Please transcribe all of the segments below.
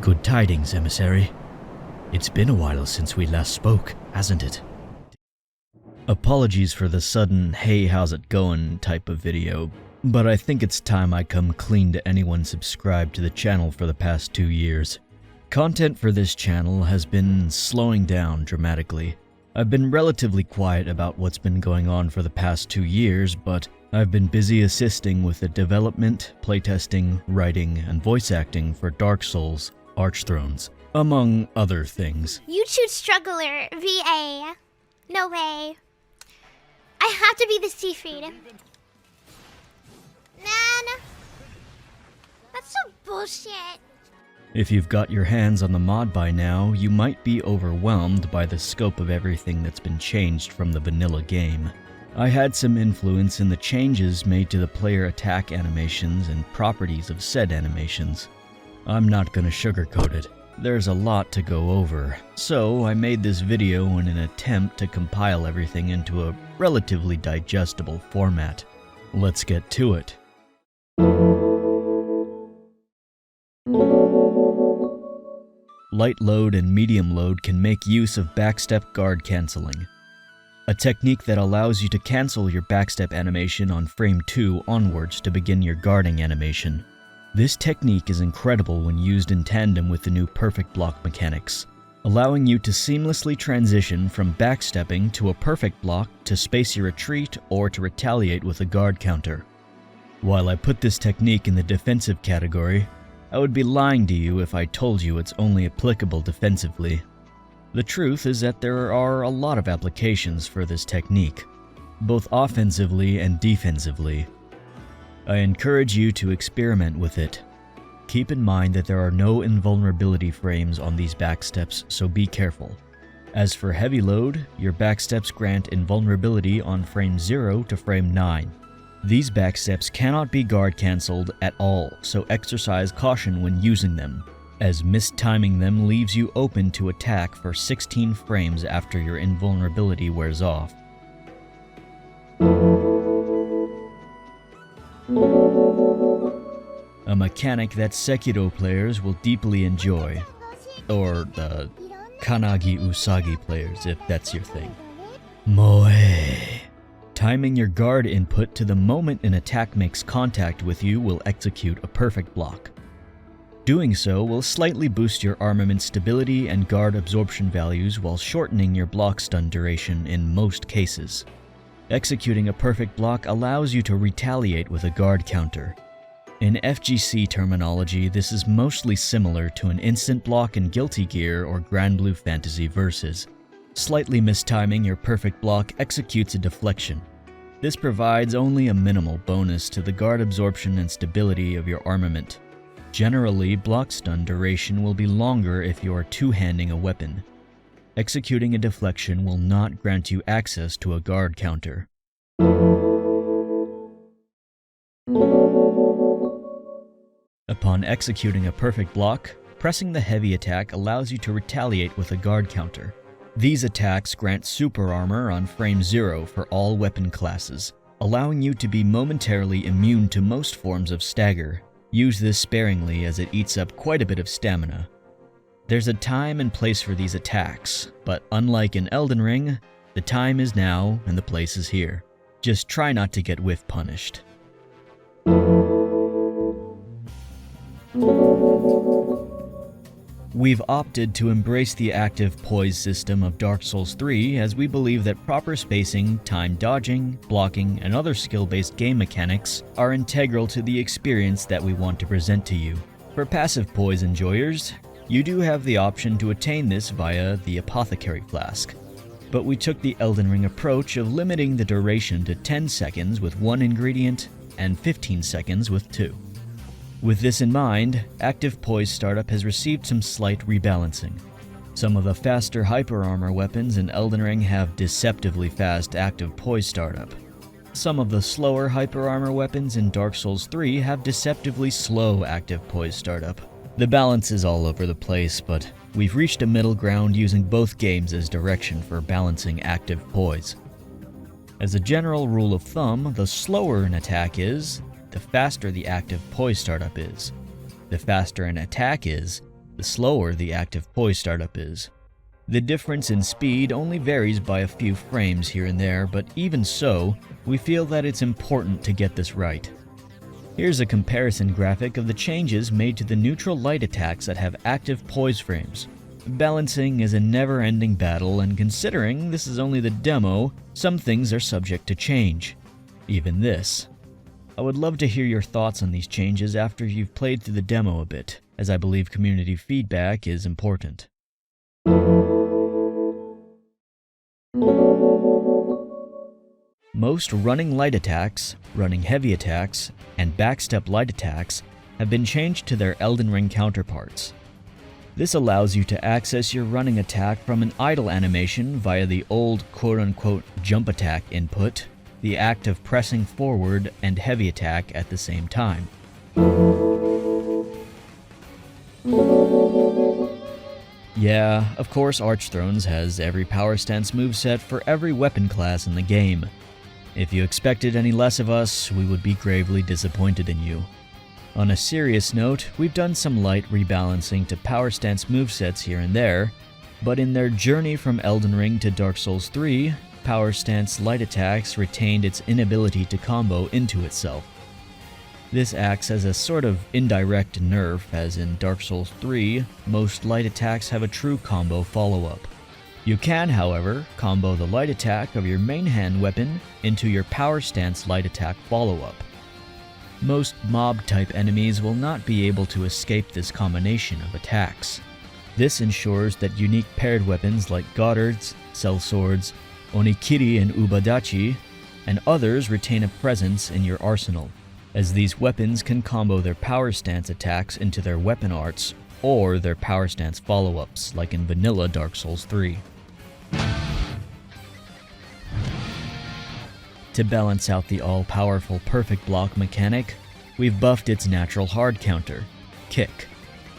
Good tidings, emissary. It's been a while since we last spoke, hasn't it? Apologies for the sudden, hey how's it going type of video, but I think it's time I come clean to anyone subscribed to the channel for the past 2 years. Content for this channel has been slowing down dramatically. I've been relatively quiet about what's been going on for the past 2 years, but I've been busy assisting with the development, playtesting, writing, and voice acting for Dark Souls, Archthrones, among other things. YouTube struggler, VA. No way. I have to be the Siegfried. Man. That's so bullshit. If you've got your hands on the mod by now, you might be overwhelmed by the scope of everything that's been changed from the vanilla game. I had some influence in the changes made to the player attack animations and properties of said animations. I'm not gonna sugarcoat it. There's a lot to go over, so I made this video in an attempt to compile everything into a relatively digestible format. Let's get to it. Light load and medium load can make use of backstep guard cancelling, a technique that allows you to cancel your backstep animation on frame 2 onwards to begin your guarding animation. This technique is incredible when used in tandem with the new perfect block mechanics, allowing you to seamlessly transition from backstepping to a perfect block to space your retreat or to retaliate with a guard counter. While I put this technique in the defensive category, I would be lying to you if I told you it's only applicable defensively. The truth is that there are a lot of applications for this technique, both offensively and defensively. I encourage you to experiment with it. Keep in mind that there are no invulnerability frames on these backsteps, so be careful. As for heavy load, your backsteps grant invulnerability on frame 0 to frame 9. These backsteps cannot be guard cancelled at all, so exercise caution when using them, as mistiming them leaves you open to attack for 16 frames after your invulnerability wears off. A mechanic that Sekiro players will deeply enjoy, or the Kanagi Usagi players if that's your thing. Moe. Timing your guard input to the moment an attack makes contact with you will execute a perfect block. Doing so will slightly boost your armament stability and guard absorption values while shortening your block stun duration in most cases. Executing a perfect block allows you to retaliate with a guard counter. In FGC terminology, this is mostly similar to an instant block in Guilty Gear or Granblue Fantasy Versus. Slightly mistiming your perfect block executes a deflection. This provides only a minimal bonus to the guard absorption and stability of your armament. Generally, block stun duration will be longer if you are two-handing a weapon. Executing a deflection will not grant you access to a guard counter. Upon executing a perfect block, pressing the heavy attack allows you to retaliate with a guard counter. These attacks grant super armor on frame 0 for all weapon classes, allowing you to be momentarily immune to most forms of stagger. Use this sparingly as it eats up quite a bit of stamina. There's a time and place for these attacks, but unlike in Elden Ring, the time is now and the place is here. Just try not to get whiff punished. We've opted to embrace the active Poise system of Dark Souls 3 as we believe that proper spacing, time dodging, blocking, and other skill-based game mechanics are integral to the experience that we want to present to you. For passive Poise enjoyers, you do have the option to attain this via the Apothecary Flask, but we took the Elden Ring approach of limiting the duration to 10 seconds with 1 ingredient and 15 seconds with 2. With this in mind, active Poise startup has received some slight rebalancing. Some of the faster hyper armor weapons in Elden Ring have deceptively fast active Poise startup. Some of the slower hyper armor weapons in Dark Souls 3 have deceptively slow active Poise startup. The balance is all over the place, but we've reached a middle ground using both games as direction for balancing active Poise. As a general rule of thumb, the slower an attack is, the faster the active Poise startup is. The faster an attack is, the slower the active Poise startup is. The difference in speed only varies by a few frames here and there, but even so, we feel that it's important to get this right. Here's a comparison graphic of the changes made to the neutral light attacks that have active Poise frames. Balancing is a never-ending battle, and considering this is only the demo, some things are subject to change. Even this. I would love to hear your thoughts on these changes after you've played through the demo a bit, as I believe community feedback is important. Most running light attacks, running heavy attacks, and backstep light attacks have been changed to their Elden Ring counterparts. This allows you to access your running attack from an idle animation via the old quote-unquote jump attack input, the act of pressing forward and heavy attack at the same time. Yeah, of course Archthrones has every Powerstance moveset for every weapon class in the game. If you expected any less of us, we would be gravely disappointed in you. On a serious note, we've done some light rebalancing to Powerstance movesets here and there, but in their journey from Elden Ring to Dark Souls 3, Powerstance light attacks retained its inability to combo into itself. This acts as a sort of indirect nerf, as in Dark Souls 3, most light attacks have a true combo follow-up. You can, however, combo the light attack of your main hand weapon into your Powerstance light attack follow-up. Most mob-type enemies will not be able to escape this combination of attacks. This ensures that unique paired weapons like Goddards, Sellswords, Onikiri and Ubadachi, and others retain a presence in your arsenal, as these weapons can combo their Powerstance attacks into their weapon arts or their Powerstance follow-ups, like in vanilla Dark Souls 3. To balance out the all-powerful perfect block mechanic, we've buffed its natural hard counter, kick.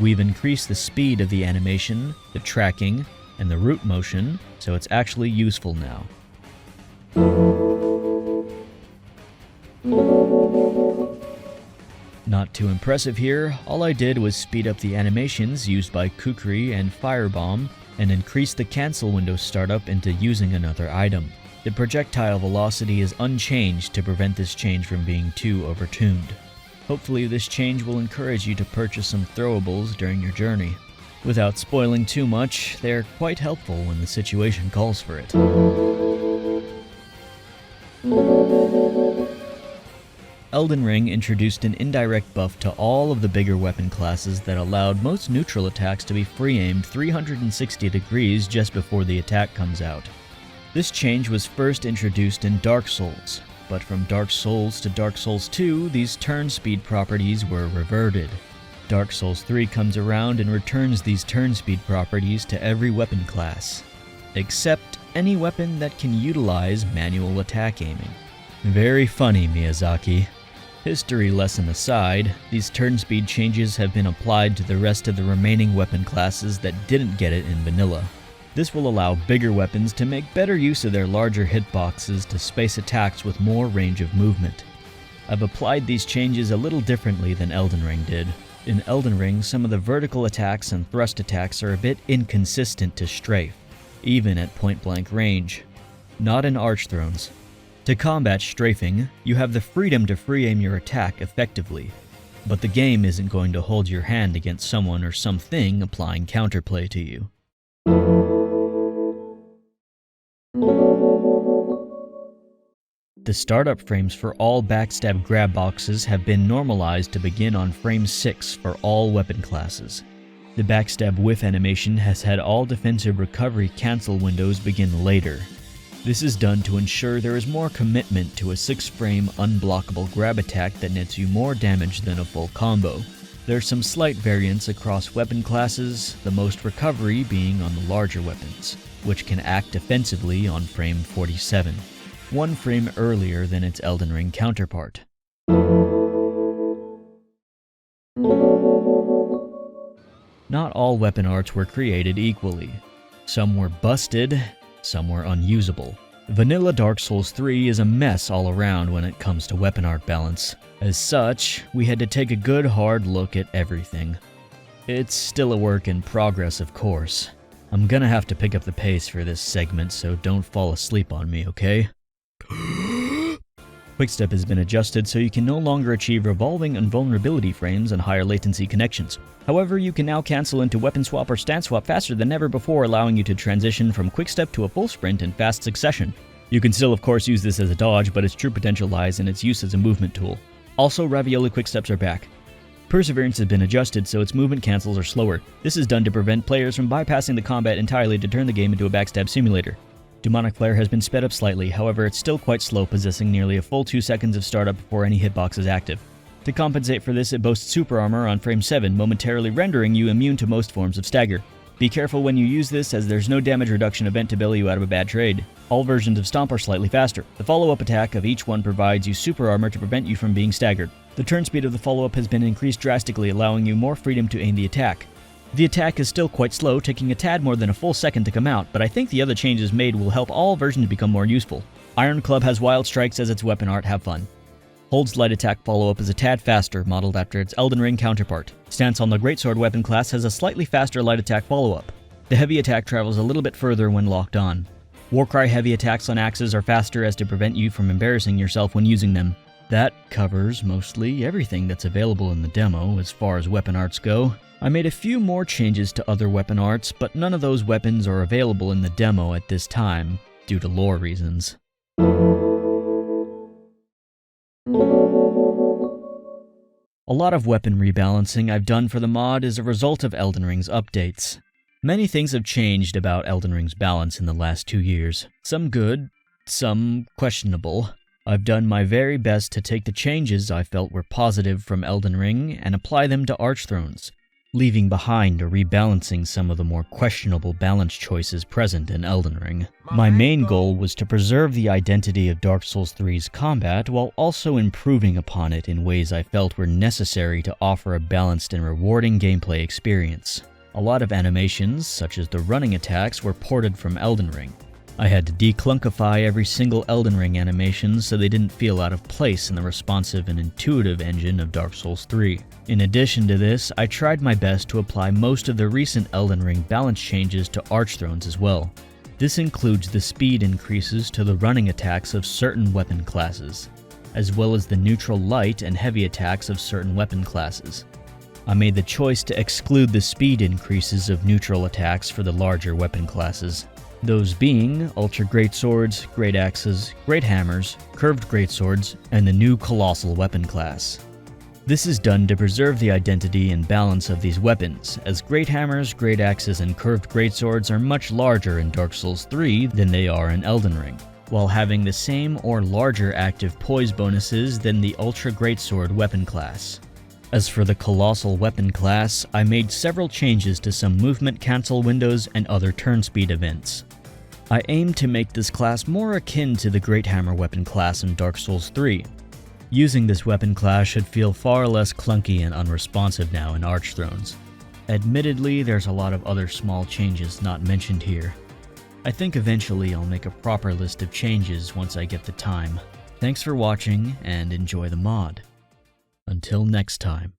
We've increased the speed of the animation, the tracking, and the root motion, so it's actually useful now. Not too impressive here, all I did was speed up the animations used by Kukri and Firebomb and increase the cancel window startup into using another item. The projectile velocity is unchanged to prevent this change from being too overtuned. Hopefully this change will encourage you to purchase some throwables during your journey. Without spoiling too much, they are quite helpful when the situation calls for it. Elden Ring introduced an indirect buff to all of the bigger weapon classes that allowed most neutral attacks to be free-aimed 360 degrees just before the attack comes out. This change was first introduced in Dark Souls, but from Dark Souls to Dark Souls 2, these turn speed properties were reverted. Dark Souls 3 comes around and returns these turn speed properties to every weapon class, except any weapon that can utilize manual attack aiming. Very funny, Miyazaki. History lesson aside, these turn speed changes have been applied to the rest of the remaining weapon classes that didn't get it in vanilla. This will allow bigger weapons to make better use of their larger hitboxes to space attacks with more range of movement. I've applied these changes a little differently than Elden Ring did. In Elden Ring, some of the vertical attacks and thrust attacks are a bit inconsistent to strafe, even at point-blank range. Not in Archthrones. To combat strafing, you have the freedom to free-aim your attack effectively, but the game isn't going to hold your hand against someone or something applying counterplay to you. The startup frames for all backstab grab boxes have been normalized to begin on frame 6 for all weapon classes. The backstab whiff animation has had all defensive recovery cancel windows begin later. This is done to ensure there is more commitment to a 6-frame unblockable grab attack that nets you more damage than a full combo. There are some slight variants across weapon classes, the most recovery being on the larger weapons, which can act defensively on frame 47. 1 frame earlier than its Elden Ring counterpart. Not all weapon arts were created equally. Some were busted, some were unusable. Vanilla Dark Souls 3 is a mess all around when it comes to weapon art balance. As such, we had to take a good hard look at everything. It's still a work in progress, of course. I'm gonna have to pick up the pace for this segment, so don't fall asleep on me, okay? Quickstep has been adjusted so you can no longer achieve revolving invulnerability frames and higher latency connections. However, you can now cancel into weapon swap or stance swap faster than ever before, allowing you to transition from quickstep to a full sprint in fast succession. You can still of course use this as a dodge, but its true potential lies in its use as a movement tool. Also, ravioli quicksteps are back. Perseverance has been adjusted so its movement cancels are slower. This is done to prevent players from bypassing the combat entirely to turn the game into a backstab simulator. Demonic Flare has been sped up slightly, however it's still quite slow, possessing nearly a full 2 seconds of startup before any hitbox is active. To compensate for this, it boasts super armor on frame 7, momentarily rendering you immune to most forms of stagger. Be careful when you use this, as there's no damage reduction event to bail you out of a bad trade. All versions of Stomp are slightly faster. The follow-up attack of each one provides you super armor to prevent you from being staggered. The turn speed of the follow-up has been increased drastically, allowing you more freedom to aim the attack. The attack is still quite slow, taking a tad more than a full second to come out, but I think the other changes made will help all versions become more useful. Iron Club has Wild Strikes as its weapon art, have fun. Hold's light attack follow-up is a tad faster, modeled after its Elden Ring counterpart. Stance on the Greatsword weapon class has a slightly faster light attack follow-up. The heavy attack travels a little bit further when locked on. Warcry heavy attacks on axes are faster as to prevent you from embarrassing yourself when using them. That covers mostly everything that's available in the demo as far as weapon arts go. I made a few more changes to other weapon arts, but none of those weapons are available in the demo at this time, due to lore reasons. A lot of weapon rebalancing I've done for the mod is a result of Elden Ring's updates. Many things have changed about Elden Ring's balance in the last 2 years. Some good, some questionable. I've done my very best to take the changes I felt were positive from Elden Ring and apply them to Archthrones, leaving behind or rebalancing some of the more questionable balance choices present in Elden Ring. My main goal was to preserve the identity of Dark Souls 3's combat while also improving upon it in ways I felt were necessary to offer a balanced and rewarding gameplay experience. A lot of animations, such as the running attacks, were ported from Elden Ring. I had to declunkify every single Elden Ring animation so they didn't feel out of place in the responsive and intuitive engine of Dark Souls 3. In addition to this, I tried my best to apply most of the recent Elden Ring balance changes to Archthrones as well. This includes the speed increases to the running attacks of certain weapon classes, as well as the neutral light and heavy attacks of certain weapon classes. I made the choice to exclude the speed increases of neutral attacks for the larger weapon classes. Those being Ultra Greatswords, Great Axes, Great Hammers, Curved Greatswords, and the new Colossal weapon class. This is done to preserve the identity and balance of these weapons, as Great Hammers, Great Axes, and Curved Greatswords are much larger in Dark Souls 3 than they are in Elden Ring, while having the same or larger active Poise bonuses than the Ultra Greatsword weapon class. As for the Colossal weapon class, I made several changes to some movement cancel windows and other turn speed events. I aimed to make this class more akin to the Great Hammer weapon class in Dark Souls 3. Using this weapon class should feel far less clunky and unresponsive now in Archthrones. Admittedly, there's a lot of other small changes not mentioned here. I think eventually I'll make a proper list of changes once I get the time. Thanks for watching and enjoy the mod. Until next time.